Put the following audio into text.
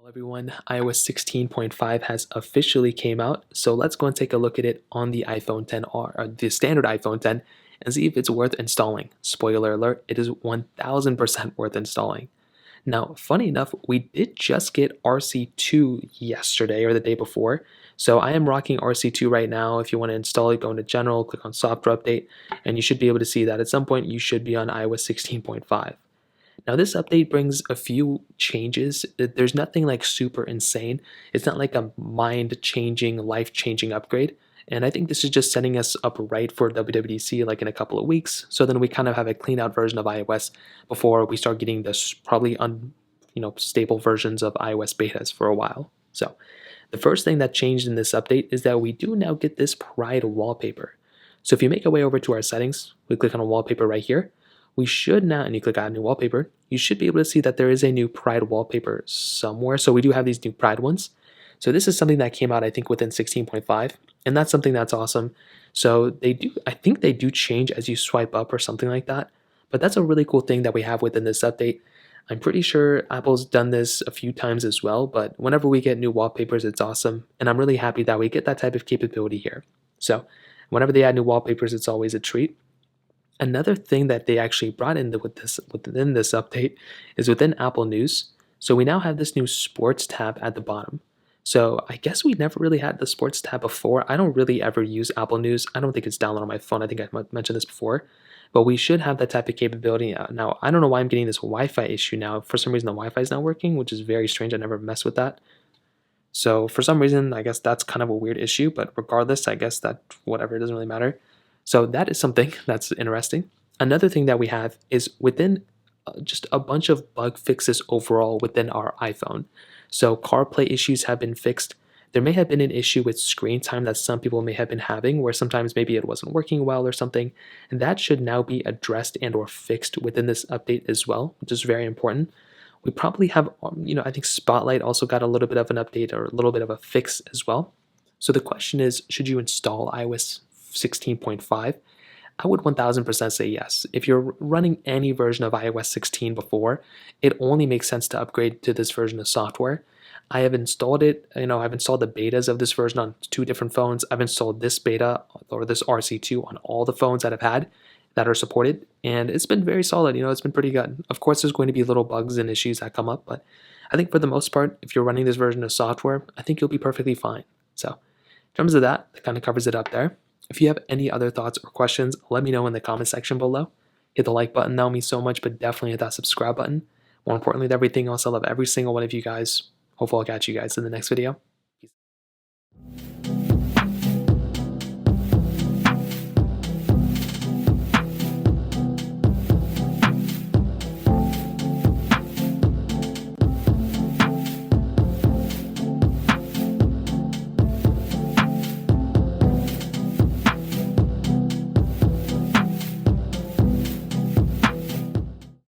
Well, everyone, iOS 16.5 has officially came out, so let's go and take a look at it on the iPhone 10R, or the standard iPhone 10, and see if it's worth installing. Spoiler alert, it is 1000% worth installing. Now, funny enough, we did just get RC2 yesterday or the day before, so I am rocking RC2 right now. If you want to install it, go into General, click on Software Update, and you should be able to see that at some point you should be on iOS 16.5. Now, this update brings a few changes. There's nothing like super insane. It's not like a mind-changing, life-changing upgrade. And I think this is just setting us up right for WWDC like in a couple of weeks. So then we kind of have a clean out version of iOS before we start getting this probably stable versions of iOS betas for a while. So the first thing that changed in this update is that we do now get this Pride wallpaper. So if you make our way over to our settings, we click on a wallpaper right here, we should now, and you click add new wallpaper, you should be able to see that there is a new Pride wallpaper somewhere. So we do have these new Pride ones. So this is something that came out, I think, within 16.5, and that's something that's awesome. So I think they do change as you swipe up or something like that, but that's a really cool thing that we have within this update. I'm pretty sure Apple's done this a few times as well, but whenever we get new wallpapers, it's awesome, and I'm really happy that we get that type of capability here. So whenever they add new wallpapers, it's always a treat. Another thing that they actually brought in within this update is within Apple News. So we now have this new sports tab at the bottom. So I guess we never really had the sports tab before. I don't really ever use Apple News. I don't think it's downloaded on my phone. I think I mentioned this before. But we should have that type of capability. Now, I don't know why I'm getting this Wi-Fi issue now. For some reason, the Wi-Fi is not working, which is very strange. I never messed with that. So for some reason, I guess that's kind of a weird issue. But regardless, I guess that whatever, it doesn't really matter. So that is something that's interesting. Another thing that we have is within just a bunch of bug fixes overall within our iPhone. So CarPlay issues have been fixed. There may have been an issue with screen time that some people may have been having where sometimes maybe it wasn't working well or something. And that should now be addressed and or fixed within this update as well, which is very important. We probably have, I think Spotlight also got a little bit of an update or a little bit of a fix as well. So the question is, should you install iOS 16.5? I would 1000% say yes. If you're running any version of iOS 16 before, it only makes sense to upgrade to this version of software. I have installed it, I've installed the betas of this version on 2 different phones. I've installed this beta or this RC2 on all the phones that I've had that are supported, and it's been very solid. It's been pretty good. Of course, there's going to be little bugs and issues that come up, but I think for the most part, if you're running this version of software, I think you'll be perfectly fine. So in terms of that kind of covers it up there. If you have any other thoughts or questions, let me know in the comment section below. Hit the like button, that would mean so much, but definitely hit that subscribe button. More importantly than everything else, I love every single one of you guys. Hopefully I'll catch you guys in the next video.